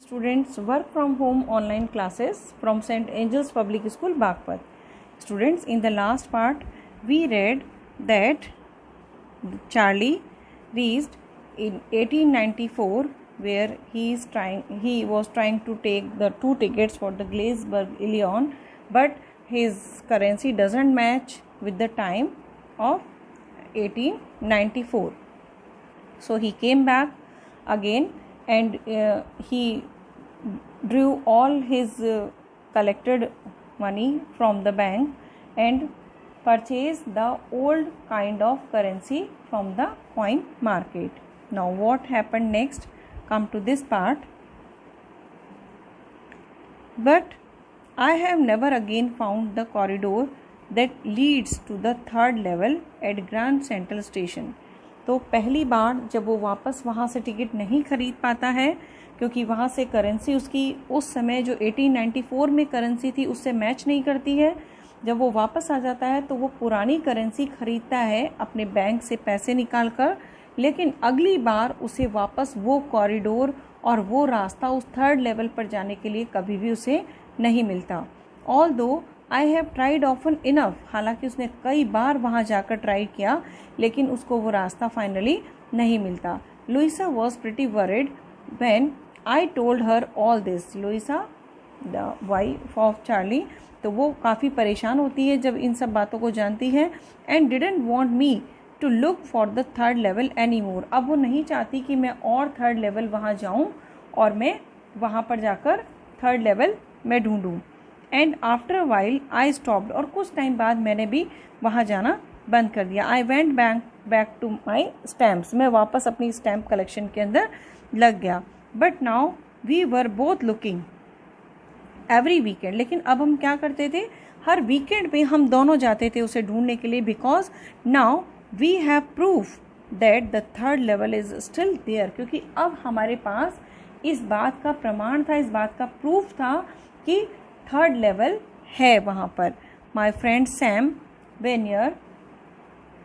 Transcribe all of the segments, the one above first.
Students, work from home online classes from St. Angel's Public School, Bagpat. Students, in the last part, we read that Charlie reached in 1894, where he was trying to take the 2 tickets for the Glazebirg Ilion, but his currency doesn't match with the time of 1894. So he came back again and he drew all his collected money from the bank and purchased the old kind of currency from the coin market. Now what happened next? Come to this part. But I have never again found the corridor that leads to the 3rd level at Grand Central Station. तो पहली बार जब वो वापस वहाँ से ticket नहीं खरीद पाता है, क्योंकि वहाँ से करेंसी उसकी उस समय जो 1894 में करेंसी थी उससे मैच नहीं करती है। जब वो वापस आ जाता है तो वो पुरानी करेंसी खरीदता है अपने बैंक से पैसे निकाल कर, लेकिन अगली बार उसे वापस वो कॉरिडोर और वो रास्ता उस 3rd लेवल पर जाने के लिए कभी भी उसे नहीं मिलता। Although I have tried often enough, हालांकि उसने कई बार वहाँ जाकर ट्राई किया लेकिन उसको वो रास्ता फाइनली नहीं मिलता। Luisa was pretty worried when I told her all this. Luisa the wife of Charlie, तो वो काफ़ी परेशान होती है जब इन सब बातों को जानती है। And didn't want me to look for the 3rd level any more, अब वो नहीं चाहती कि मैं और 3rd लेवल वहाँ जाऊँ और मैं वहाँ पर जाकर 3rd लेवल में ढूंढूँ। And after a while I stopped, और कुछ टाइम बाद मैंने भी वहाँ जाना बंद कर दिया। I went back to my stamps, मैं वापस अपनी स्टैम्प कलेक्शन के अंदर लग गया। But now we were both looking every weekend, लेकिन अब हम क्या करते थे, हर वीकेंड पे हम दोनों जाते थे उसे ढूंढने के लिए। Because now we have proof that the 3rd level is still there, क्योंकि अब हमारे पास इस बात का प्रमाण था, इस बात का प्रूफ था कि 3rd लेवल है वहाँ पर। My friend Sam vernier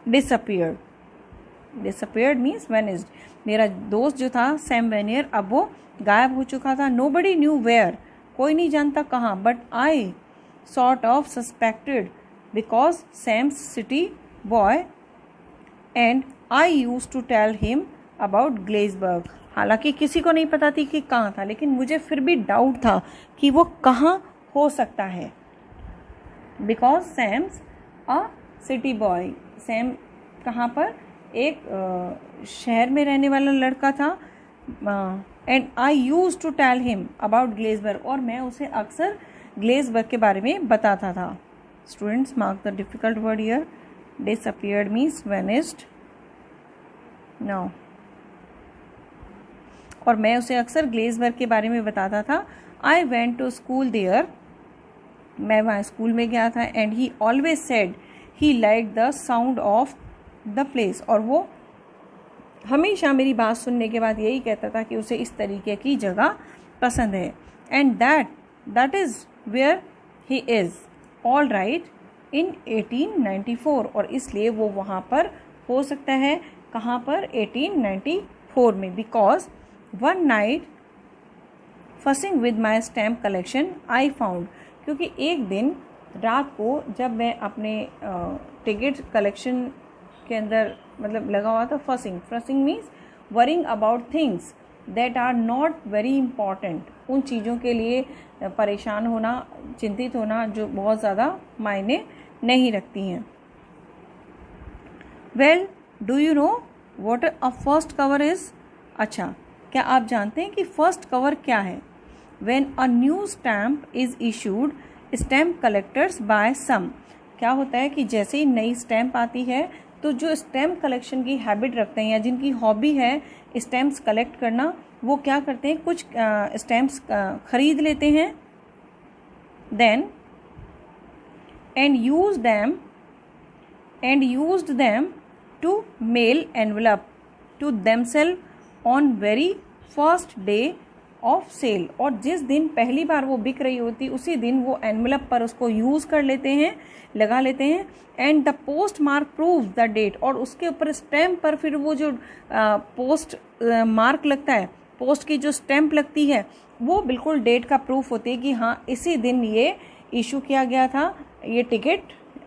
disappeared means vanished, मेरा दोस्त जो था सैम वेनियर अब वो गायब हो चुका था। नोबडी न्यू वेयर, कोई नहीं जानता कहाँ। But I sort of suspected because Sam's city boy and I used to tell him about Galesburg, हालांकि किसी को नहीं पता थी कि कहाँ था, लेकिन मुझे फिर भी डाउट था कि वो कहाँ हो सकता है। Because Sam's a city boy, Sam कहाँ पर, एक शहर में रहने वाला लड़का था। And I used to tell him about Galesburg, और मैं उसे अक्सर ग्लेसबर्ग के बारे में बताता था। Students, mark the difficult word here. Disappeared means vanished. No, और मैं उसे अक्सर ग्लेसबर्ग के बारे में बताता था। I went to school there, मैं वहाँ स्कूल में गया था। And he always said he like the sound of the place, और वो हमेशा मेरी बात सुनने के बाद यही कहता था कि उसे इस तरीके की जगह पसंद है। And that is where he is all right in 1894, और इसलिए वो वहाँ पर हो सकता है, कहाँ पर, 1894 में। Because one night fussing with my stamp collection I found, क्योंकि एक दिन रात को जब मैं अपने टिकट कलेक्शन के अंदर मतलब लगा हुआ था, fussing means worrying about things that are not very important, उन चीज़ों के लिए परेशान होना, चिंतित होना जो बहुत ज़्यादा मायने नहीं रखती हैं। Well, do you know what a first cover is? अच्छा, क्या आप जानते हैं कि फर्स्ट कवर क्या है? When a new stamp is issued stamp collectors buy some, क्या होता है कि जैसे ही नई स्टैम्प आती है तो जो स्टैम्प कलेक्शन की हैबिट रखते हैं या जिनकी हॉबी है स्टैम्प्स कलेक्ट करना, वो क्या करते हैं, कुछ स्टैम्प्स खरीद लेते हैं, then and used them to mail envelope to themselves on very first day of sale, और जिस दिन पहली बार वो बिक रही होती उसी दिन वो एनवलप पर उसको यूज़ कर लेते हैं, लगा लेते हैं। And the postmark prove the date, और उसके ऊपर स्टैम्प पर फिर वो जो पोस्ट मार्क लगता है, पोस्ट की जो स्टैंप लगती है वो बिल्कुल डेट का प्रूफ होती है कि हाँ इसी दिन ये इशू किया गया था ये टिकट,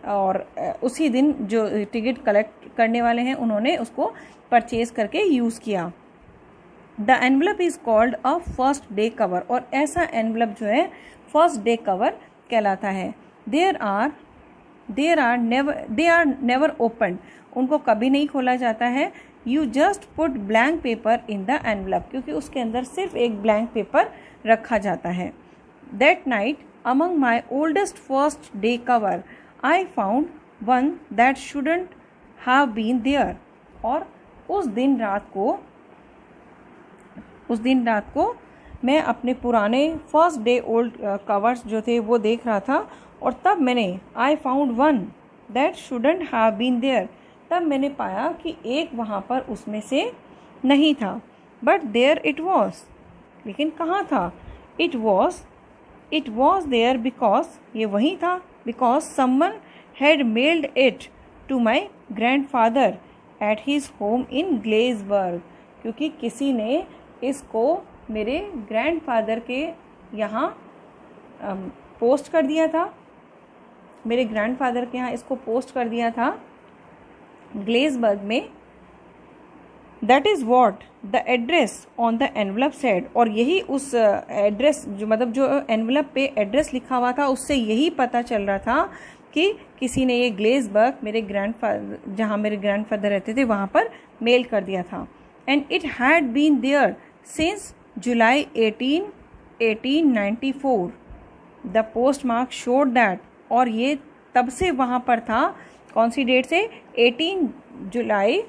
और उसी दिन जो टिकट कलेक्ट करने वाले हैं उन्होंने उसको परचेज करके यूज़ किया। The envelope is called a first day cover, और ऐसा एनवलप जो है फर्स्ट डे कवर कहलाता है। दे आर नेवर ओपन, उनको कभी नहीं खोला जाता है। You just put blank paper in the envelope, क्योंकि उसके अंदर सिर्फ एक ब्लैंक पेपर रखा जाता है। That night among my oldest first day cover I found one that shouldn't have been there, और उस दिन रात को मैं अपने पुराने फर्स्ट डे ओल्ड कवर्स जो थे वो देख रहा था, और तब मैंने I found one that shouldn't have been there, तब मैंने पाया कि एक वहाँ पर उसमें से नहीं था। बट देयर इट वॉज, लेकिन कहाँ था? इट वॉज देयर बिकॉज, ये वहीं था, because someone had mailed it to my grandfather at his home in Galesburg, क्योंकि किसी ने इसको मेरे ग्रैंडफादर के यहाँ पोस्ट कर दिया था, मेरे ग्रैंडफादर के यहाँ इसको पोस्ट कर दिया था ग्लेसबर्ग में। That is what the address on the envelope said, और यही उस एड्रेस जो एनवलप पे एड्रेस लिखा हुआ था उससे यही पता चल रहा था कि किसी ने ये ग्लेसबर्ग मेरे ग्रैंडफादर, जहाँ मेरे ग्रैंडफादर रहते थे वहाँ पर मेल कर दिया था। And it had been there since July 18, 1894, the postmark showed that, और ये तब से वहाँ पर था। कौन सी डेट से? 18 जुलाई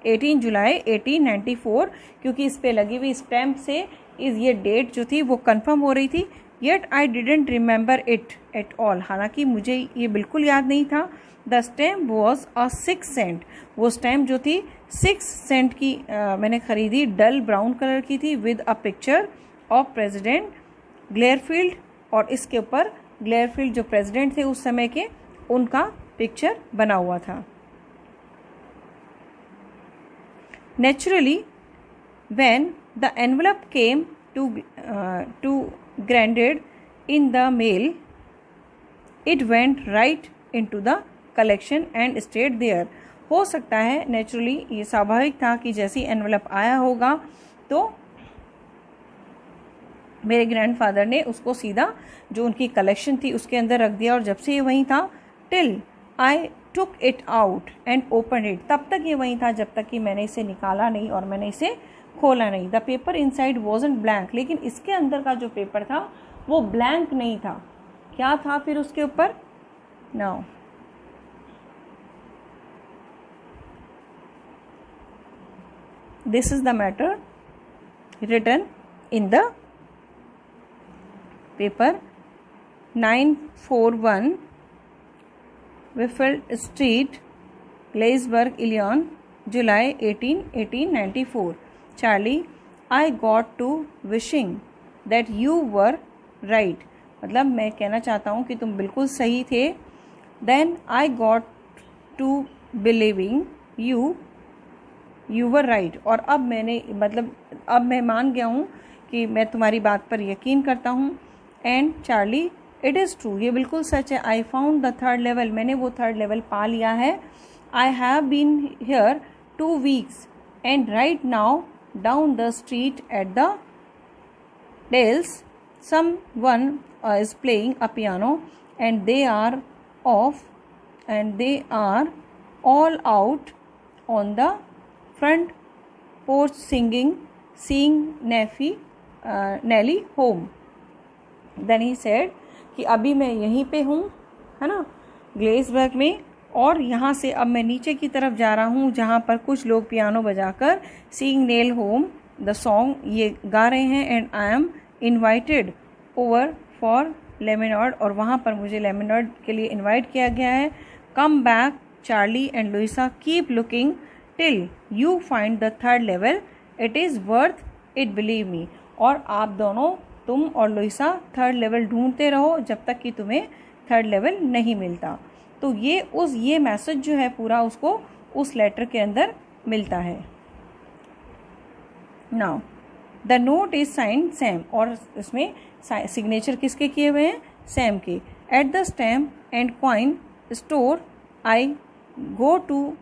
1894, क्योंकि इस पे लगी हुई स्टैम्प से ये डेट जो थी वो कंफर्म हो रही थी। Yet I didn't remember it at all, हालांकि मुझे ये बिल्कुल याद नहीं था। The stamp was a 6 cent, वो स्टैम्प जो थी 6 सेंट की मैंने ख़रीदी, डल ब्राउन कलर की थी, with a picture of President Garfield, और इसके ऊपर ग्लेयरफील्ड जो प्रेसिडेंट थे उस समय के, उनका पिक्चर बना हुआ था। Naturally when the envelope came to granddad in the mail, it went right into the collection and stayed there. हो सकता है नेचुरली, ये स्वाभाविक था कि जैसे एनवलप आया होगा तो मेरे ग्रैंडफादर ने उसको सीधा जो उनकी कलेक्शन थी उसके अंदर रख दिया, और जब से ये वहीं था till I took it out and open it, तब तक ये वहीं था जब तक कि मैंने इसे निकाला नहीं और मैंने इसे खोला नहीं। The paper inside wasn't blank, लेकिन इसके अंदर का जो पेपर था वो ब्लैंक नहीं था। क्या था फिर उसके ऊपर? Now this is the matter written in the paper 941 Wiffeld Street, Leesburg, Illinois, July 18, 1894. Charlie, I got to wishing that you were right. मतलब मैं कहना चाहता हूँ कि तुम बिल्कुल सही थे। Then I got to believing you were right. और अब मैं मान गया हूँ कि मैं तुम्हारी बात पर यकीन करता हूँ। And Charlie, it is true, ये बिल्कुल सच है। I found the 3rd level, मैंने वो 3rd लेवल पा लिया है। I have been here 2 weeks and right now down the street at the Dells someone is playing a piano and they are all out on the front porch singing Nelly home. Then he said कि अभी मैं यहीं पे हूँ, है ना, ग्लेसबर्ग में, और यहाँ से अब मैं नीचे की तरफ जा रहा हूँ जहाँ पर कुछ लोग पियानो बजाकर seeing Nellie home the song ये गा रहे हैं। And I am invited over for lemonade, और वहाँ पर मुझे लेमनॉर्ड के लिए इन्वाइट किया गया है। Come back Charlie and Luisa, keep looking till you find the 3rd level, it is worth it, believe me. और आप दोनों, तुम और लुइसा 3rd लेवल ढूंढते रहो जब तक कि तुम्हें 3rd लेवल नहीं मिलता। तो ये मैसेज जो है पूरा उसको उस लेटर के अंदर मिलता है। Now the note is signed Sam, और इसमें सिग्नेचर किसके किए हुए हैं? Sam K. At the stamp and coin store I go to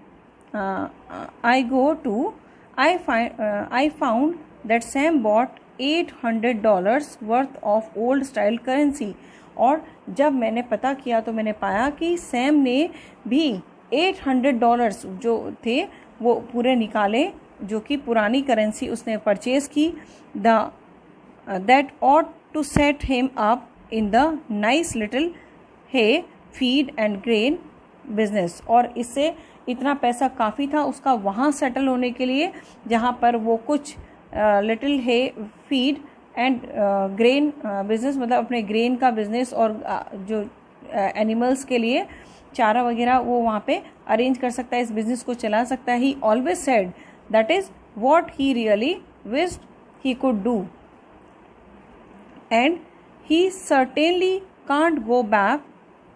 I found that Sam bought $800 worth of old style currency. और जब मैंने पता किया तो मैंने पाया कि सैम ने भी $800 जो थे वो पूरे निकाले, जो कि पुरानी करेंसी उसने परचेज की. That ought to set him up in the nice little hay, feed and grain business. और इससे इतना पैसा काफ़ी था उसका वहाँ सेटल होने के लिए जहाँ पर वो कुछ लिटिल है फीड एंड ग्रेन बिजनेस, मतलब अपने ग्रेन का बिजनेस और जो एनिमल्स के लिए चारा वगैरह वो वहाँ पे अरेंज कर सकता है, इस बिजनेस को चला सकता है. He always said that is what he really wished he could do, and he certainly can't go back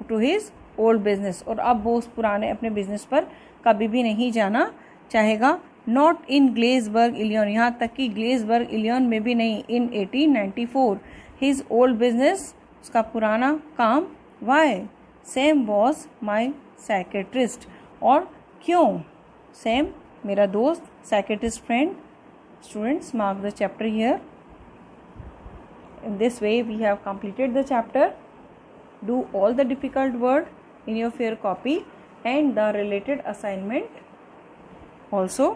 to his old business. और अब वो उस पुराने अपने बिजनेस पर कभी भी नहीं जाना चाहेगा. नॉट इन ग्लेसबर्ग इलियन, यहाँ तक कि ग्लेसबर्ग इलियन में भी नहीं. इन 1894 हिज ओल्ड बिजनेस, उसका पुराना काम. Why? Sam was my psychiatrist. और क्यों? सैम मेरा दोस्त, psychiatrist friend. Students, mark the chapter here. In this way we have completed the chapter. Do all the difficult word in your fair copy and the related assignment also.